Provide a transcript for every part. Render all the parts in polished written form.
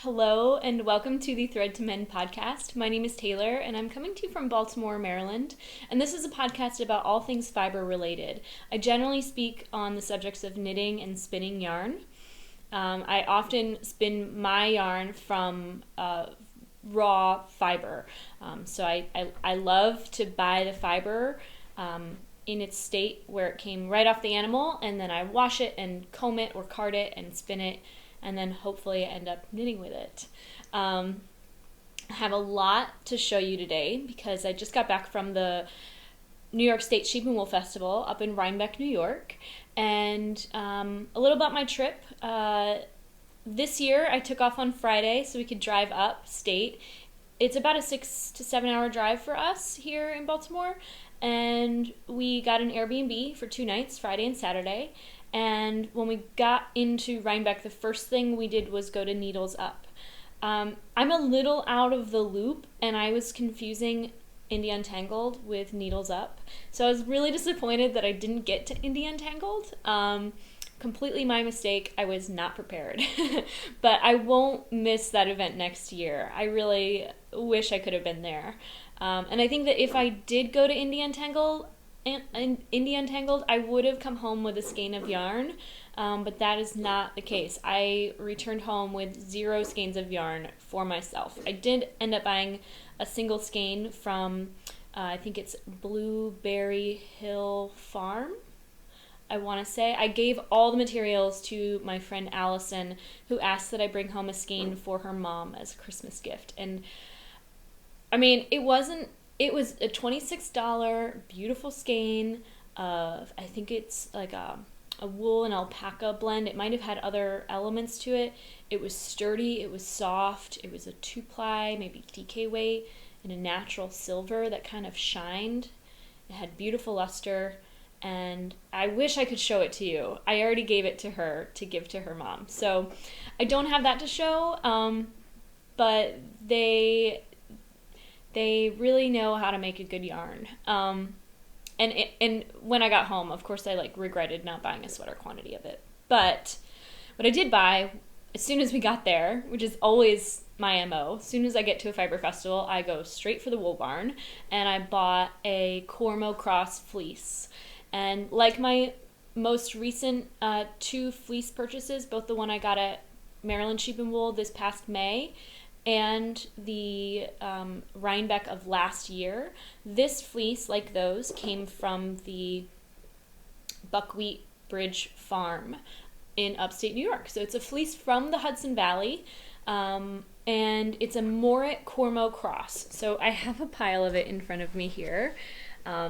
Hello and welcome to the Thread to Mend podcast. My name is Taylor and I'm coming to you from Baltimore, Maryland. And this is a podcast about all things fiber related. I generally speak on the subjects of knitting and spinning yarn. I often spin my yarn from raw fiber. So I love to buy the fiber in its state where it came right off the animal, and then I wash it and comb it or card it and spin it, and then hopefully end up knitting with it. I have a lot to show you today because I just got back from the New York State Sheep and Wool Festival up in Rhinebeck, New York, and a little about my trip. This year I took off on Friday so we could drive up state. It's about a 6 to 7 hour drive for us here in Baltimore, and we got an Airbnb for 2 nights, Friday and Saturday. And when we got into Rhinebeck, the first thing we did was go to Needles Up. I'm a little out of the loop, and I was confusing Indie Untangled with Needles Up. So I was really disappointed that I didn't get to Indie Untangled. Completely my mistake. I was not prepared. But I won't miss that event next year. I really wish I could have been there. And I think that if I did go to Indie Untangled, I would have come home with a skein of yarn, but that is not the case. I returned home with 0 skeins of yarn for myself. I did end up buying a single skein from, I think it's Blueberry Hill Farm, I want to say. I gave all the materials to my friend Allison, who asked that I bring home a skein for her mom as a Christmas gift. And I mean, it was a $26 beautiful skein of, I think it's like a wool and alpaca blend. It might have had other elements to it. It was sturdy, it was soft, it was a 2-ply, maybe DK weight, in a natural silver that kind of shined. It had beautiful luster, and I wish I could show it to you. I already gave it to her to give to her mom. So I don't have that to show, but they really know how to make a good yarn. And when I got home, of course, I regretted not buying a sweater quantity of it. But what I did buy, as soon as we got there, which is always my MO, as soon as I get to a fiber festival, I go straight for the wool barn, and I bought a Cormo Cross fleece. And like my most recent 2 fleece purchases, both the one I got at Maryland Sheep and Wool this past May, and the Rhinebeck of last year, this fleece, like those, came from the Buckwheat Bridge Farm in upstate New York. So it's a fleece from the Hudson Valley, and it's a Morit Cormo Cross. So I have a pile of it in front of me here. I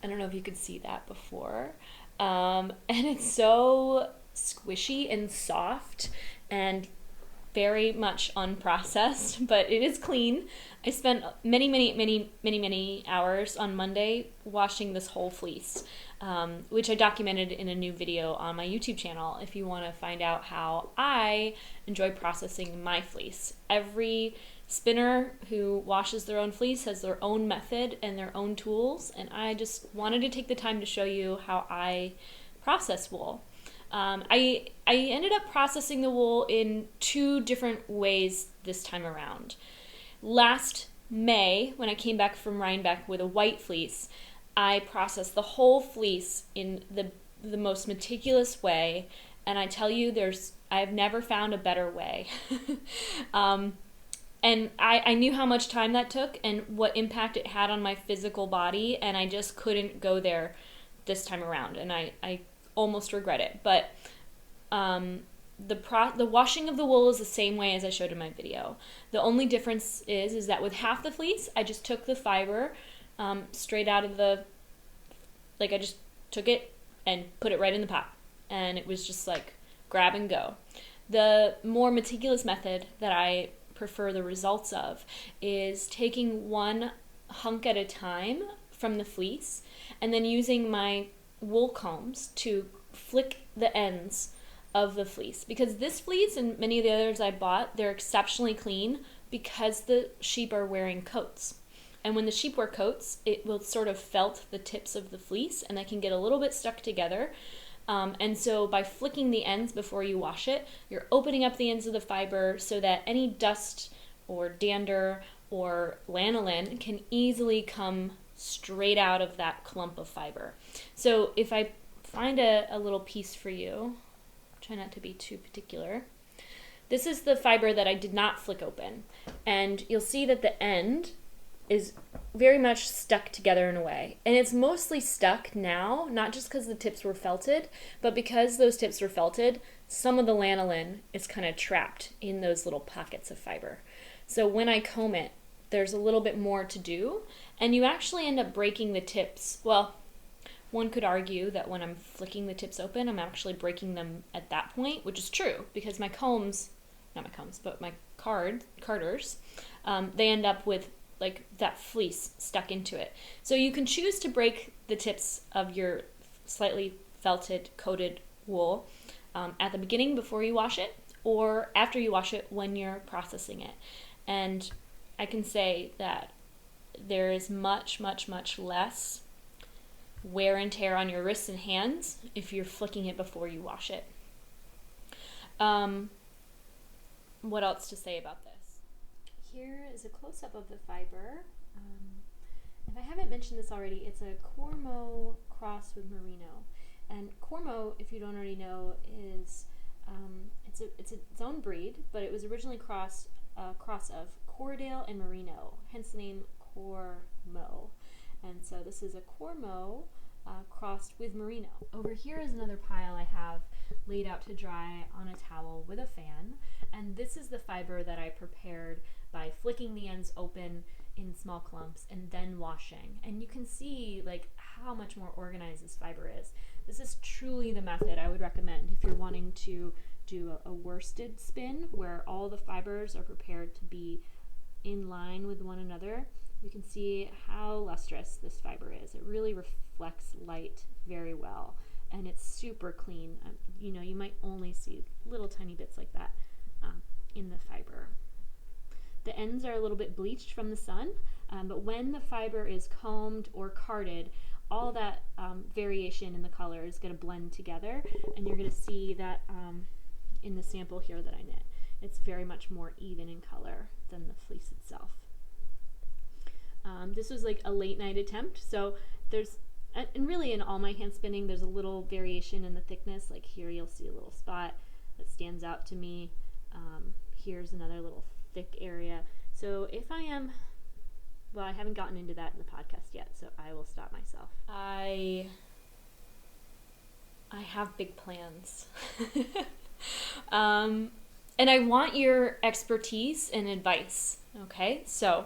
don't know if you could see that before. And it's so squishy and soft and very much unprocessed, but it is clean. I spent many hours on Monday washing this whole fleece, which I documented in a new video on my YouTube channel if you want to find out how I enjoy processing my fleece. Every spinner who washes their own fleece has their own method and their own tools, and I just wanted to take the time to show you how I process wool. I ended up processing the wool in 2 different ways this time around. Last May, when I came back from Rhinebeck with a white fleece, I processed the whole fleece in the most meticulous way, and I tell you, I've never found a better way. And I knew how much time that took and what impact it had on my physical body, and I just couldn't go there this time around, and I almost regret it. But the washing of the wool is the same way as I showed in my video. The only difference is that with half the fleece, I just took the fiber straight out of I just took it and put it right in the pot, and it was just like grab and go. The more meticulous method that I prefer the results of is taking one hunk at a time from the fleece and then using my wool combs to flick the ends of the fleece, because this fleece and many of the others I bought, they're exceptionally clean because the sheep are wearing coats. And when the sheep wear coats, it will sort of felt the tips of the fleece, and they can get a little bit stuck together. And so by flicking the ends before you wash it, you're opening up the ends of the fiber so that any dust or dander or lanolin can easily come straight out of that clump of fiber. So if I find a little piece for you, try not to be too particular. This is the fiber that I did not flick open. And you'll see that the end is very much stuck together in a way. And it's mostly stuck now, not just because the tips were felted, but because those tips were felted, some of the lanolin is kind of trapped in those little pockets of fiber. So when I comb it, there's a little bit more to do, and you actually end up breaking the tips. Well, one could argue that when I'm flicking the tips open, I'm actually breaking them at that point, which is true, because my combs, not my combs, but my carders, they end up with like that fleece stuck into it. So you can choose to break the tips of your slightly felted, coated wool at the beginning before you wash it, or after you wash it when you're processing it. And I can say that there is much, much, much less wear and tear on your wrists and hands if you're flicking it before you wash it. What else to say about this? Here is a close-up of the fiber. If I haven't mentioned this already, it's a Cormo cross with Merino. And Cormo, if you don't already know, is it's its own breed, but it was originally cross of Corriedale and Merino, hence the name Cormo. And so this is a Cormo crossed with Merino. Over here is another pile I have laid out to dry on a towel with a fan, and this is the fiber that I prepared by flicking the ends open in small clumps and then washing. And you can see like how much more organized this fiber is. This is truly the method I would recommend if you're wanting to do a worsted spin where all the fibers are prepared to be in line with one another. You can see how lustrous this fiber is. It really reflects light very well, and it's super clean. You know, you might only see little tiny bits like that in the fiber. The ends are a little bit bleached from the sun, but when the fiber is combed or carded, all that variation in the color is going to blend together, and you're going to see that in the sample here that I knit. It's very much more even in color than the fleece itself. This was like a late night attempt, so there's, and really in all my hand spinning, there's a little variation in the thickness. Like here you'll see a little spot that stands out to me. Here's another little thick area. So if I am, well, I haven't gotten into that in the podcast yet, so I will stop myself. I have big plans. And I want your expertise and advice, okay? So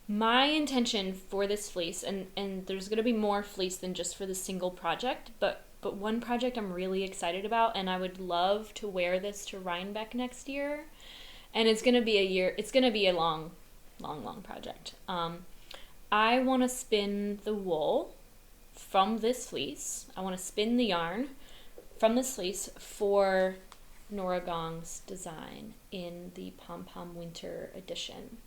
my intention for this fleece, and there's going to be more fleece than just for the single project, but one project I'm really excited about, and I would love to wear this to Rhinebeck next year, and it's going to be a long project. I want to spin the wool from this fleece. I want to spin the yarn from this fleece for Nora Gong's design in the Pom Pom Winter Edition.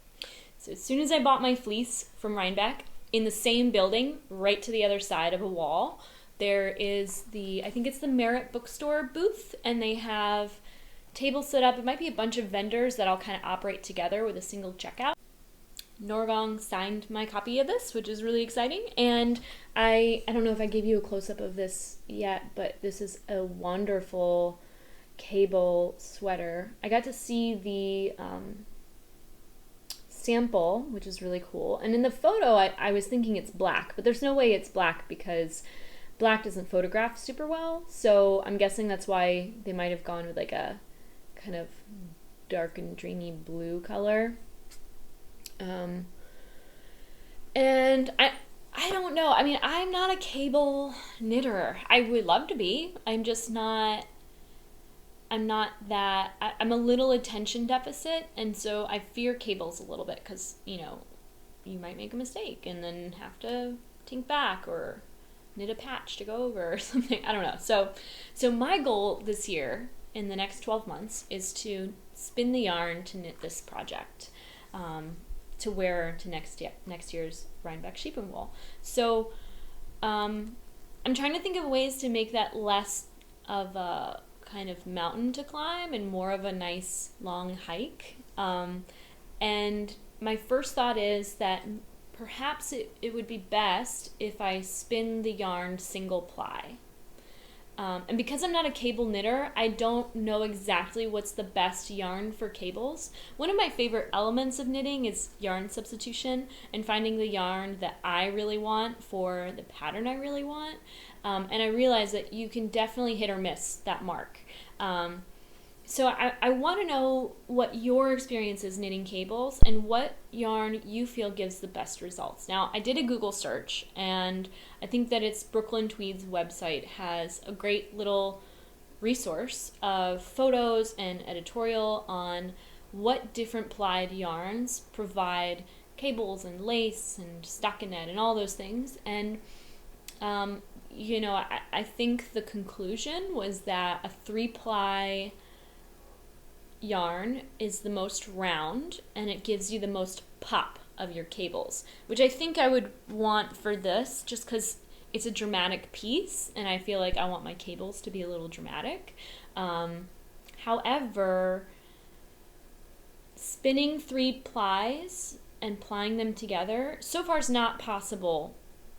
So as soon as I bought my fleece from Rhinebeck, in the same building, right to the other side of a wall, there is I think it's the Merritt Bookstore booth, and they have tables set up. It might be a bunch of vendors that all kind of operate together with a single checkout. Nora Gong signed my copy of this, which is really exciting, and I don't know if I gave you a close-up of this yet, but this is a wonderful cable sweater. I got to see the sample, which is really cool, and in the photo I was thinking it's black, but there's no way it's black because black doesn't photograph super well, so I'm guessing that's why they might have gone with like a kind of dark and dreamy blue color. And I don't know. I mean, I'm not a cable knitter. I would love to be. I'm just not. I'm a little attention deficit, and so I fear cables a little bit because, you know, you might make a mistake and then have to tink back or knit a patch to go over or something. I don't know. So my goal this year, in the next 12 months, is to spin the yarn to knit this project, to wear to next year's Rhinebeck sheep and wool. So I'm trying to think of ways to make that less of a kind of mountain to climb and more of a nice long hike. And my first thought is that perhaps it would be best if I spin the yarn single ply. And because I'm not a cable knitter, I don't know exactly what's the best yarn for cables. One of my favorite elements of knitting is yarn substitution and finding the yarn that I really want for the pattern I really want. And I realize that you can definitely hit or miss that mark. So I want to know what your experience is knitting cables and what yarn you feel gives the best results. Now, I did a Google search, and I think that it's Brooklyn Tweed's website has a great little resource of photos and editorial on what different plied yarns provide cables and lace and stockinette and all those things. And I think the conclusion was that a 3-ply yarn is the most round and it gives you the most pop of your cables, which I think I would want for this just because it's a dramatic piece and I feel like I want my cables to be a little dramatic. However, spinning 3 plies and plying them together so far is not possible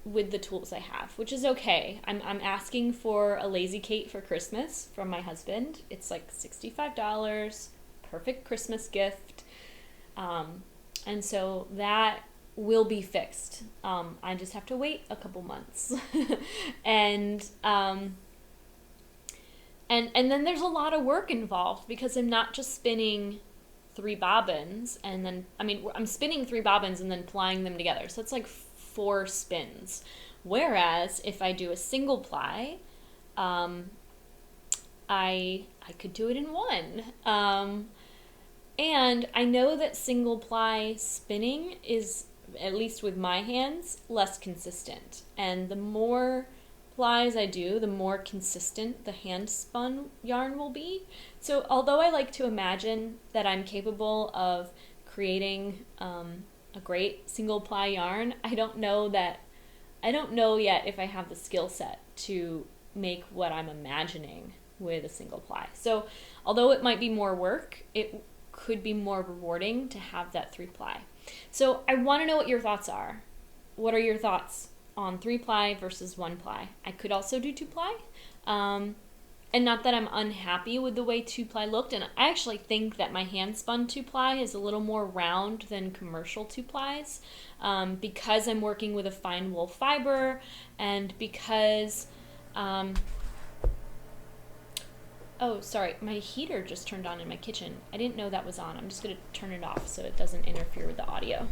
with the tools I have, which is okay. I'm asking for a Lazy Kate for Christmas from my husband. It's like $65, perfect Christmas gift. And so that will be fixed. I just have to wait a couple months. And then there's a lot of work involved because I'm not just spinning 3 bobbins and then, I'm spinning 3 bobbins and then plying them together. So it's like 4 spins. Whereas if I do a single ply, I could do it in 1. And I know that single ply spinning is, at least with my hands, less consistent. And the more plies I do, the more consistent the hand spun yarn will be. So although I like to imagine that I'm capable of creating a great single ply yarn, I don't know yet if I have the skill set to make what I'm imagining with a single ply. So although it might be more work, it could be more rewarding to have that 3-ply. So I want to know what your thoughts are. What are your thoughts on 3-ply versus 1-ply? I could also do 2-ply. And not that I'm unhappy with the way 2-ply looked, and I actually think that my hand spun 2-ply is a little more round than commercial 2-plies, because I'm working with a fine wool fiber, and because oh, sorry, my heater just turned on in my kitchen. I didn't know that was on. I'm just going to turn it off so it doesn't interfere with the audio.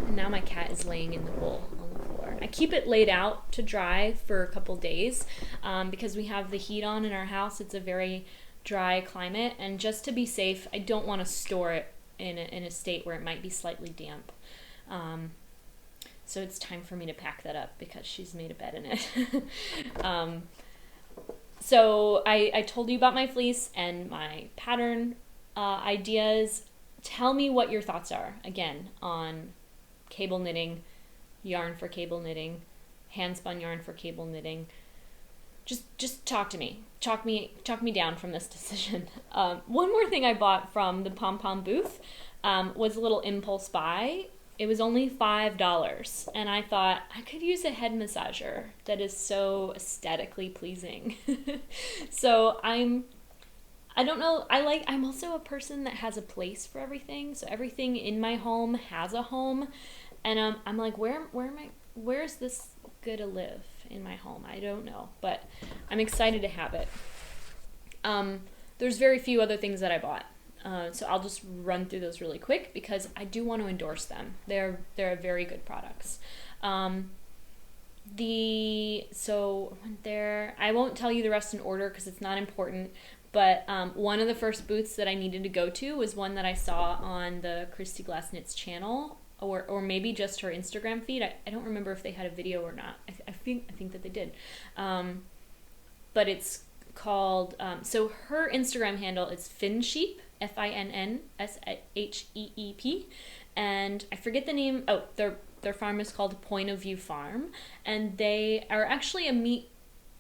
And now my cat is laying in the bowl on the floor. I keep it laid out to dry for a couple days because we have the heat on in our house. It's a very dry climate, and just to be safe, I don't want to store it in a state where it might be slightly damp. So it's time for me to pack that up because she's made a bed in it. So I told you about my fleece and my pattern ideas. Tell me what your thoughts are, again, on cable knitting, yarn for cable knitting, hand spun yarn for cable knitting. Just talk to me. Talk me down from this decision. One more thing I bought from the Pom Pom booth was a little impulse buy. It was only $5, and I thought I could use a head massager that is so aesthetically pleasing. So I'm also a person that has a place for everything. So everything in my home has a home, and I'm like, where's this gonna live in my home? I don't know, but I'm excited to have it. There's very few other things that I bought. So I'll just run through those really quick because I do want to endorse them. They're very good products. I won't tell you the rest in order because it's not important, but one of the first booths that I needed to go to was one that I saw on the Christy Glass Knits channel, or maybe just her Instagram feed. I don't remember if they had a video or not. I think that they did. But it's called, so her Instagram handle is Finsheep, FINNSHEEP, and I forget the name. Oh, their farm is called Point of View Farm, and they are actually a meat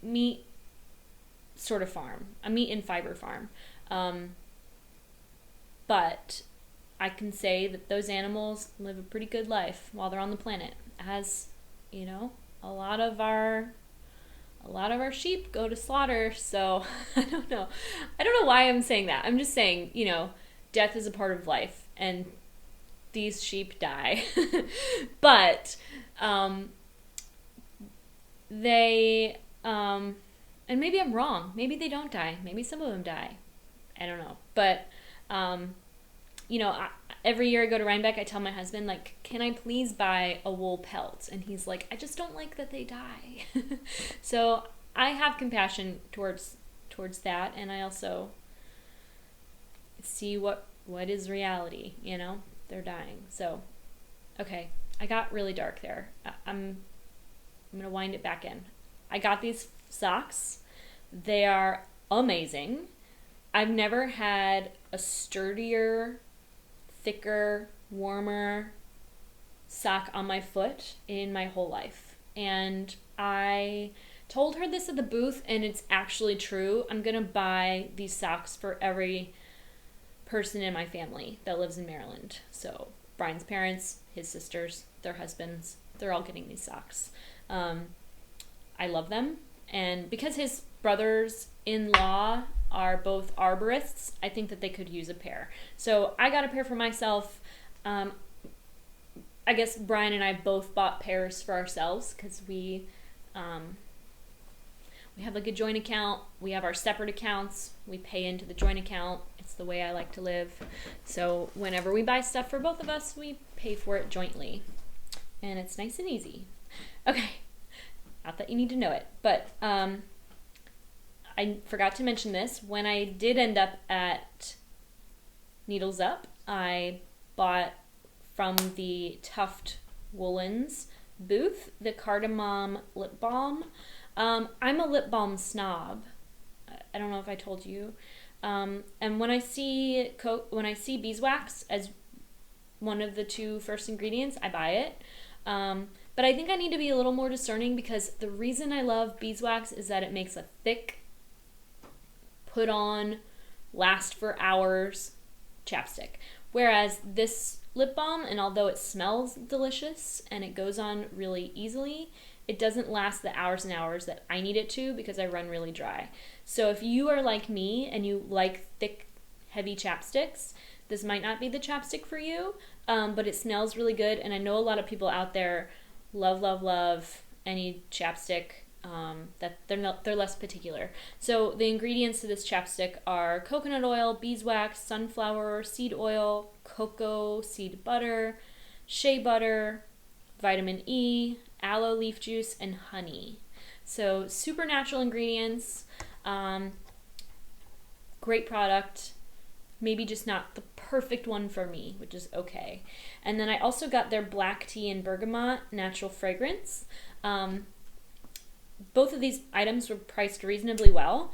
meat sort of farm, a meat and fiber farm. But I can say that those animals live a pretty good life while they're on the planet. As, you know, a lot of our sheep go to slaughter, so I don't know why I'm saying that. I'm just saying, you know, death is a part of life, and these sheep die. But they and maybe I'm wrong, maybe they don't die, maybe some of them die, I don't know. But you know, every year I go to Rhinebeck, I tell my husband, like, can I please buy a wool pelt? And he's like, I just don't like that they die. So I have compassion towards that, and I also see what is reality, you know? They're dying. So, okay, I got really dark there. I'm going to wind it back in. I got these socks. They are amazing. I've never had a sturdier, thicker, warmer sock on my foot in my whole life. And I told her this at the booth, and it's actually true. I'm going to buy these socks for every person in my family that lives in Maryland. So Brian's parents, his sisters, their husbands, they're all getting these socks. I love them. And because his brothers-in-law are both arborists, I think that they could use a pair. So I got a pair for myself. I guess Brian and I both bought pairs for ourselves because we have like a joint account. We have our separate accounts. We pay into the joint account. It's the way I like to live. So whenever we buy stuff for both of us, we pay for it jointly. And it's nice and easy. Okay. Not that you need to know it, but I forgot to mention this. When I did end up at Needles Up, I bought from the Tuft Woolens booth the Cardamom lip balm. I'm a lip balm snob. I don't know if I told you. And when I see beeswax as one of the two first ingredients, I buy it. But I think I need to be a little more discerning, because the reason I love beeswax is that it makes a thick, put on, last for hours chapstick. Whereas this lip balm, and although it smells delicious and it goes on really easily, it doesn't last the hours and hours that I need it to, because I run really dry. So if you are like me and you like thick, heavy chapsticks, this might not be the chapstick for you, but it smells really good. And I know a lot of people out there love any chapstick that they're less particular. So the ingredients to this chapstick are coconut oil, beeswax, sunflower seed oil, cocoa seed butter, shea butter, vitamin E, aloe leaf juice, and honey. So super natural ingredients. Great product. Maybe just not the perfect one for me, which is okay. And then I also got their black tea and bergamot natural fragrance. Both of these items were priced reasonably well,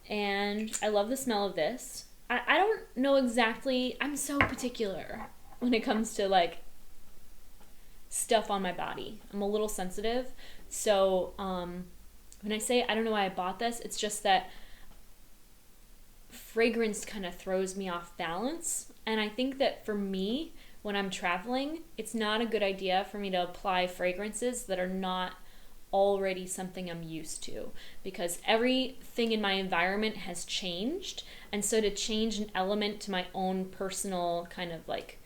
and I love the smell of this. I don't know exactly, I'm so particular when it comes to like stuff on my body. I'm a little sensitive, so when I say I don't know why I bought this, it's just that fragrance kind of throws me off balance. And I think that for me, when I'm traveling, it's not a good idea for me to apply fragrances that are not already something I'm used to, because everything in my environment has changed. And so to change an element to my own personal kind of like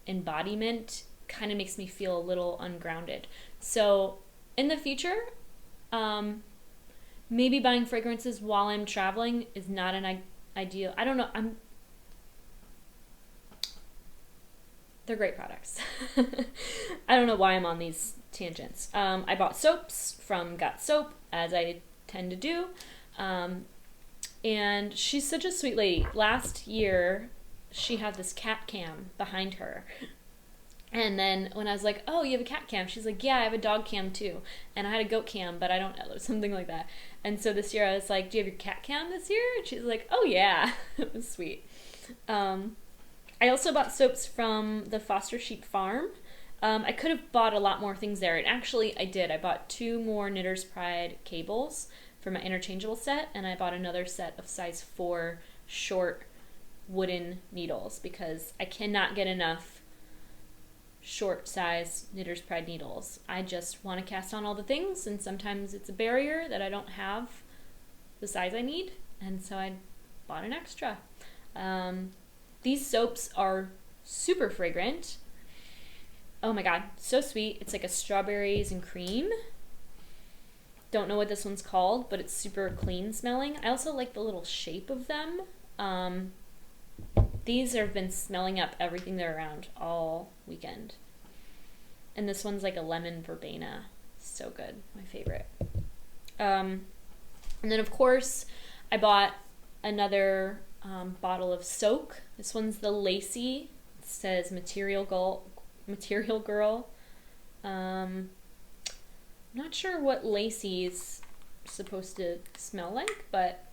embodiment kind of makes me feel a little ungrounded. So in the future, maybe buying fragrances while I'm traveling is not an ideal. I don't know. They're great products. I don't know why I'm on these tangents. I bought soaps from Got Soap, as I tend to do. And she's such a sweet lady. Last year, she had this cat cam behind her. And then when I was like, oh, you have a cat cam? She's like, yeah, I have a dog cam too. And I had a goat cam, but I don't know, something like that. And so this year I was like, do you have your cat cam this year? And she's like, oh yeah. It was sweet. I also bought soaps from the Foster Sheep Farm. I could have bought a lot more things there, and actually I did. I bought 2 more Knitter's Pride cables for my interchangeable set, and I bought another set of size 4 short wooden needles because I cannot get enough short size Knitter's Pride needles. I just want to cast on all the things, and sometimes it's a barrier that I don't have the size I need, and so I bought an extra. These soaps are super fragrant. Oh my god, so sweet. It's like a strawberries and cream. Don't know what this one's called, but it's super clean smelling. I also like the little shape of them. These have been smelling up everything they're around all weekend. And this one's like a lemon verbena. So good, my favorite. And then of course, I bought another bottle of soak. This one's the Lacy. It says Material Girl. Not sure what Lacy's supposed to smell like, but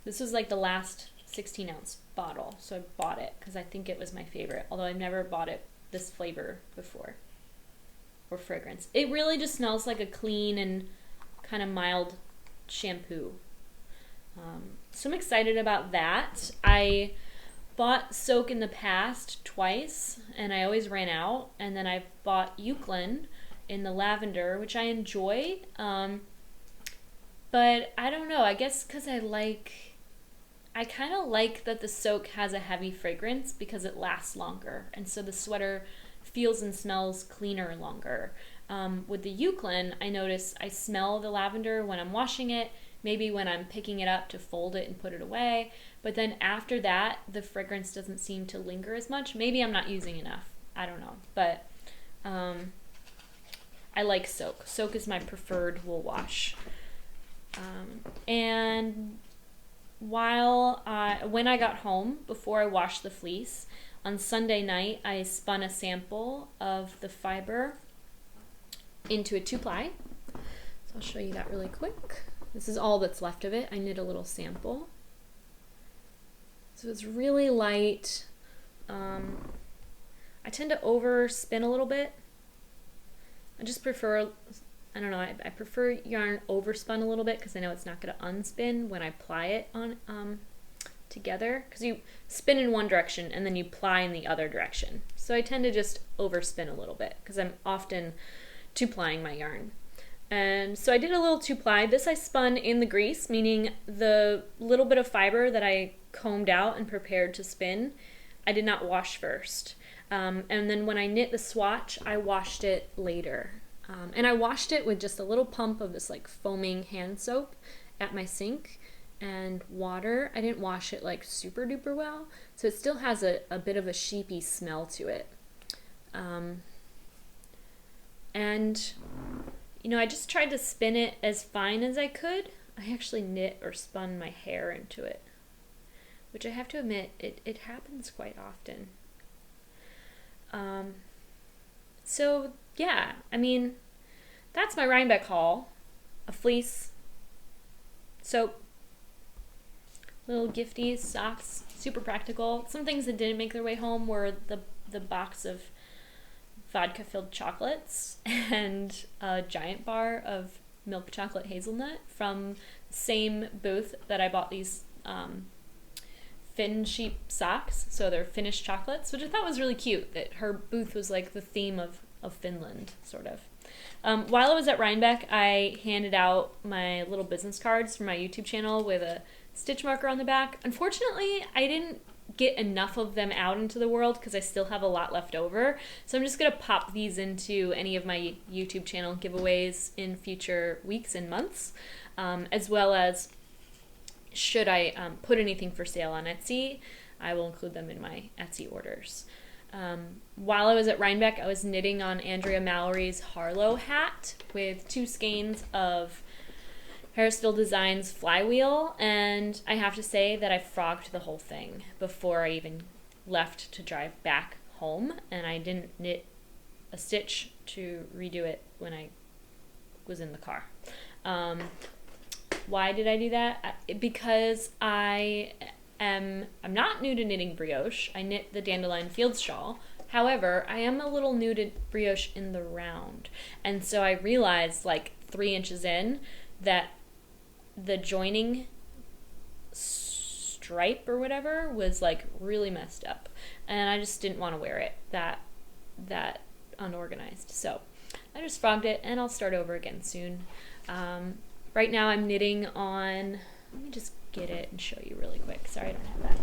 this was like the last 16-ounce bottle, so I bought it because I think it was my favorite, although I've never bought it this flavor before, or fragrance. It really just smells like a clean and kind of mild shampoo. So I'm excited about that. I bought soak in the past twice, and I always ran out, and then I bought Euclid in the lavender, which I enjoy, but I don't know, I guess because I kind of like that the soak has a heavy fragrance because it lasts longer, and so the sweater feels and smells cleaner longer. With the Euclid, I notice I smell the lavender when I'm washing it, maybe when I'm picking it up to fold it and put it away, but then after that, the fragrance doesn't seem to linger as much. Maybe I'm not using enough, I don't know, but I like soak. Soak is my preferred wool wash. And when I got home, before I washed the fleece, on Sunday night, I spun a sample of the fiber into a 2-ply. So I'll show you that really quick. This is all that's left of it. I knit a little sample. So it's really light. I tend to overspin a little bit. I just prefer, I don't know, I prefer yarn overspun a little bit because I know it's not going to unspin when I ply it on together, because you spin in one direction and then you ply in the other direction. So I tend to just overspin a little bit because I'm often 2-plying my yarn. And so I did a little 2-ply. This I spun in the grease, meaning the little bit of fiber that I combed out and prepared to spin, I did not wash first. And then when I knit the swatch, I washed it later. And I washed it with just a little pump of this like foaming hand soap at my sink and water. I didn't wash it like super duper well, so it still has a bit of a sheepy smell to it. And you know, I just tried to spin it as fine as I could. I actually knit or spun my hair into it, which I have to admit, it happens quite often. So yeah, I mean, that's my Rhinebeck haul. A fleece, soap, little gifties, socks, super practical. Some things that didn't make their way home were the box of vodka-filled chocolates and a giant bar of milk chocolate hazelnut from the same booth that I bought these Finn sheep socks. So they're Finnish chocolates, which I thought was really cute, that her booth was like the theme of Finland, sort of. While I was at Rhinebeck, I handed out my little business cards for my YouTube channel with a stitch marker on the back. Unfortunately, I didn't get enough of them out into the world because I still have a lot left over. So I'm just going to pop these into any of my YouTube channel giveaways in future weeks and months, as well as should I put anything for sale on Etsy, I will include them in my Etsy orders. While I was at Rhinebeck, I was knitting on Andrea Mallory's Harlow hat with 2 skeins of Harrisville Designs flywheel, and I have to say that I frogged the whole thing before I even left to drive back home, and I didn't knit a stitch to redo it when I was in the car. Why did I do that? Because I'm not new to knitting brioche. I knit the Dandelion Fields shawl. However, I am a little new to brioche in the round. And so I realized like 3 inches in that the joining stripe or whatever was like really messed up. And I just didn't want to wear it that unorganized. So I just frogged it, and I'll start over again soon. Right now I'm knitting on, let me just get it and show you really quick. Sorry, I don't have that.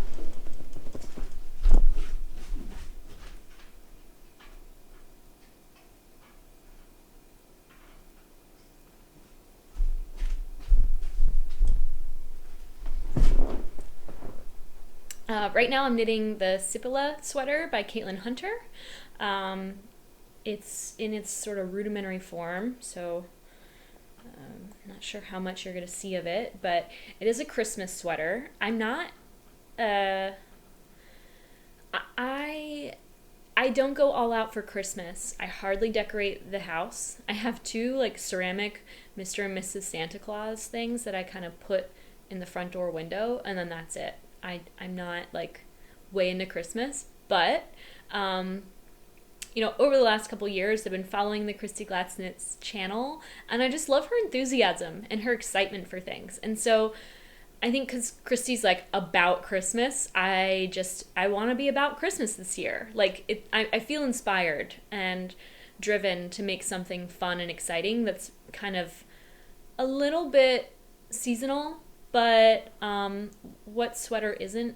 Right now I'm knitting the Sipila sweater by Caitlin Hunter. It's in its sort of rudimentary form, so I'm not sure how much you're going to see of it, but it is a Christmas sweater. I'm not, I don't go all out for Christmas. I hardly decorate the house. I have 2 like ceramic Mr. and Mrs. Santa Claus things that I kind of put in the front door window, and then that's it. I'm not like way into Christmas, but you know, over the last couple years, I've been following the Christy Glatzknit's channel, and I just love her enthusiasm and her excitement for things. And so I think because Christy's like about Christmas, I want to be about Christmas this year. Like I feel inspired and driven to make something fun and exciting that's kind of a little bit seasonal, but what sweater isn't?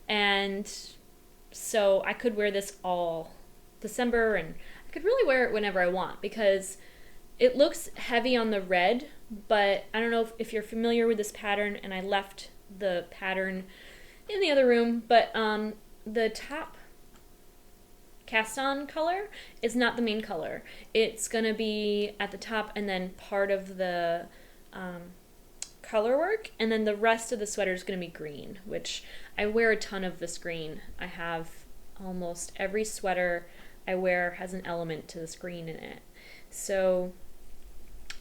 And so I could wear this all December, and I could really wear it whenever I want because it looks heavy on the red, but I don't know if you're familiar with this pattern, and I left the pattern in the other room, but the top cast on color is not the main color. It's gonna be at the top and then part of the color work, and then the rest of the sweater is going to be green, which I wear a ton of this green. I have almost every sweater I wear has an element to this green in it. So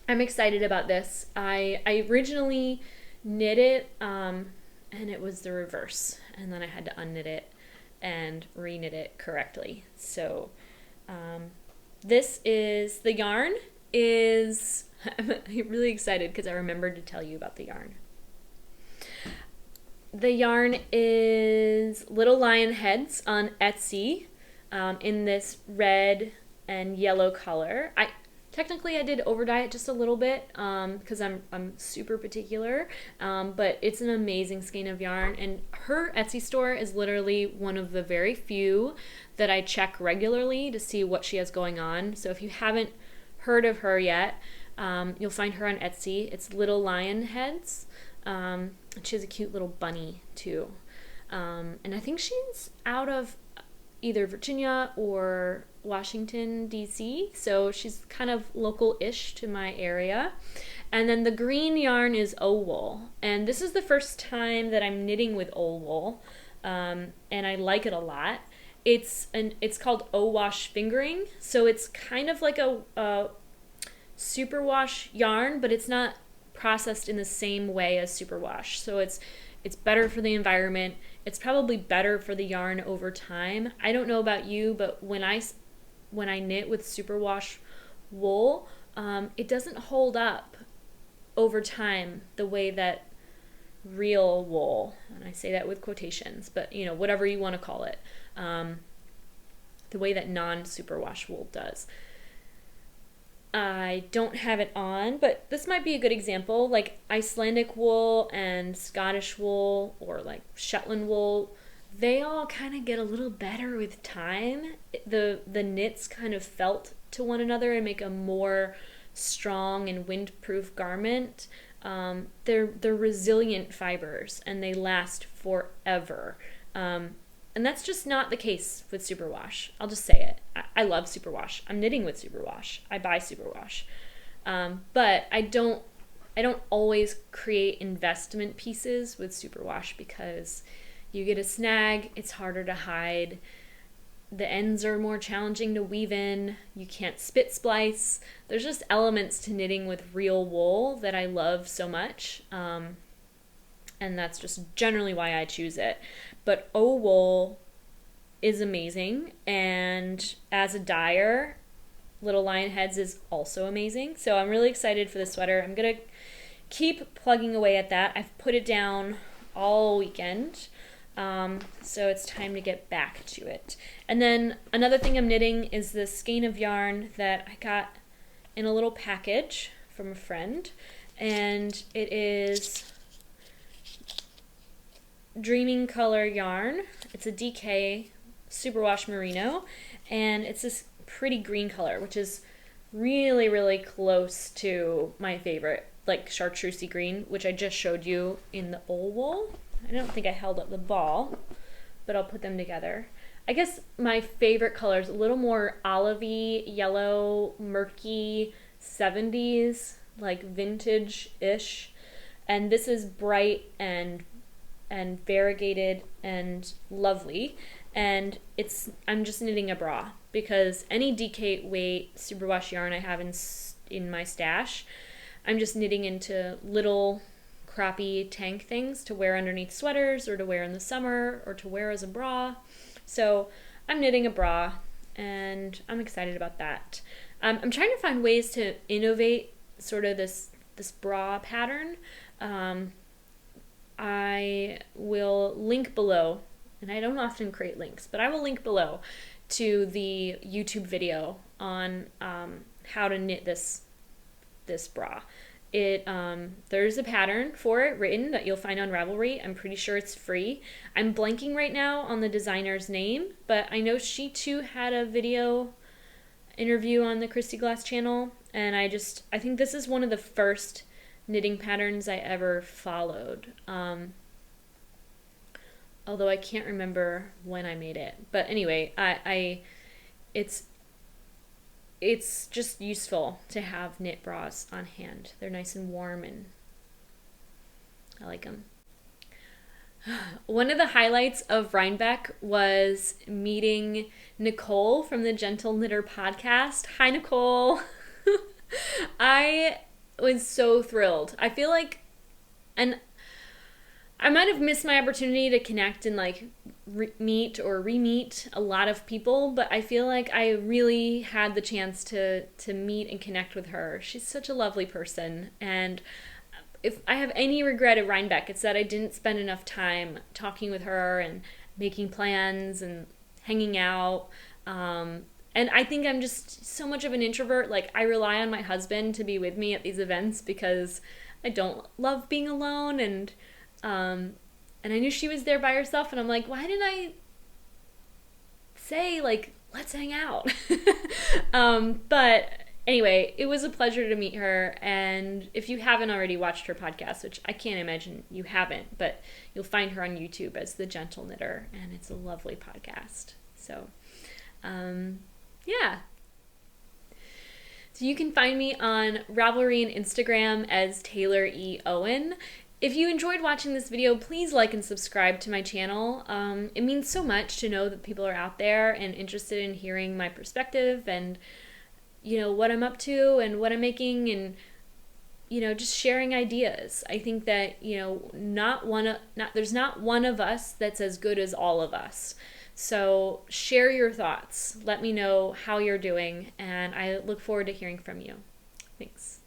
I'm excited about this. I originally knit it and it was the reverse, and then I had to unknit it and reknit it correctly. So this is, the yarn is, I'm really excited because I remembered to tell you about the yarn. The yarn is Little Lion Heads on Etsy in this red and yellow color. Technically I did over dye it just a little bit because I'm super particular, but it's an amazing skein of yarn, and her Etsy store is literally one of the very few that I check regularly to see what she has going on. So if you haven't heard of her yet, you'll find her on Etsy. It's Little Lion Heads. She has a cute little bunny too. And I think she's out of either Virginia or Washington, D.C., so she's kind of local-ish to my area. And then the green yarn is O-wool, and this is the first time that I'm knitting with O-wool, and I like it a lot. It's called O-wash fingering, so it's kind of like a superwash yarn, but it's not processed in the same way as superwash. So it's better for the environment. It's probably better for the yarn over time. I don't know about you, but when I knit with superwash wool, it doesn't hold up over time the way that real wool, and I say that with quotations, but you know, whatever you want to call it, the way that non-superwash wool does. I don't have it on, but this might be a good example. Like Icelandic wool and Scottish wool, or like Shetland wool, they all kind of get a little better with time. The knits kind of felt to one another and make a more strong and windproof garment. They're resilient fibers and they last forever. And that's just not the case with superwash. I'll just say it. I love superwash. I'm knitting with superwash. I buy superwash. But I don't always create investment pieces with superwash because you get a snag, it's harder to hide, the ends are more challenging to weave in, you can't spit splice. There's just elements to knitting with real wool that I love so much. And that's just generally why I choose it. But O-wool is amazing, and as a dyer, Little Lion Heads is also amazing. So I'm really excited for the sweater. I'm gonna keep plugging away at that. I've put it down all weekend, so it's time to get back to it. And then another thing I'm knitting is this skein of yarn that I got in a little package from a friend, and it is Dreaming Color yarn. It's a DK Superwash Merino, and it's this pretty green color, which is really, really close to my favorite, like chartreusey green, which I just showed you in the oval. I don't think I held up the ball, but I'll put them together. I guess my favorite color is a little more olivey, yellow, murky, 70s, like vintage-ish. And this is bright and variegated and lovely. And I'm just knitting a bra because any DK weight superwash yarn I have in my stash, I'm just knitting into little crappy tank things to wear underneath sweaters or to wear in the summer or to wear as a bra. So I'm knitting a bra and I'm excited about that. I'm trying to find ways to innovate sort of this bra pattern. I will link below, and I don't often create links, but I will link below to the YouTube video on how to knit this bra. There's a pattern for it written that you'll find on Ravelry. I'm pretty sure it's free. I'm blanking right now on the designer's name, but I know she too had a video interview on the Christy Glass channel, and I think this is one of the first knitting patterns I ever followed. Although I can't remember when I made it. But anyway, it's just useful to have knit bras on hand. They're nice and warm and I like them. One of the highlights of Rhinebeck was meeting Nicole from the Gentle Knitter podcast. Hi, Nicole. I was so thrilled. I feel like, and I might have missed my opportunity to connect and like meet or re-meet a lot of people, but I feel like I really had the chance to meet and connect with her. She's such a lovely person, and if I have any regret at Rhinebeck, it's that I didn't spend enough time talking with her and making plans and hanging out. And I think I'm just so much of an introvert. Like, I rely on my husband to be with me at these events because I don't love being alone, and I knew she was there by herself, and I'm like, why didn't I say, like, let's hang out? But anyway, it was a pleasure to meet her, and if you haven't already watched her podcast, which I can't imagine you haven't, but you'll find her on YouTube as The Gentle Knitter, and it's a lovely podcast. So, yeah. So you can find me on Ravelry and Instagram as Taylor E. Owen. If you enjoyed watching this video, please like and subscribe to my channel. It means so much to know that people are out there and interested in hearing my perspective and, you know, what I'm up to and what I'm making, and, you know, just sharing ideas. I think that, you know, there's not one of us that's as good as all of us. So share your thoughts. Let me know how you're doing, and I look forward to hearing from you. Thanks.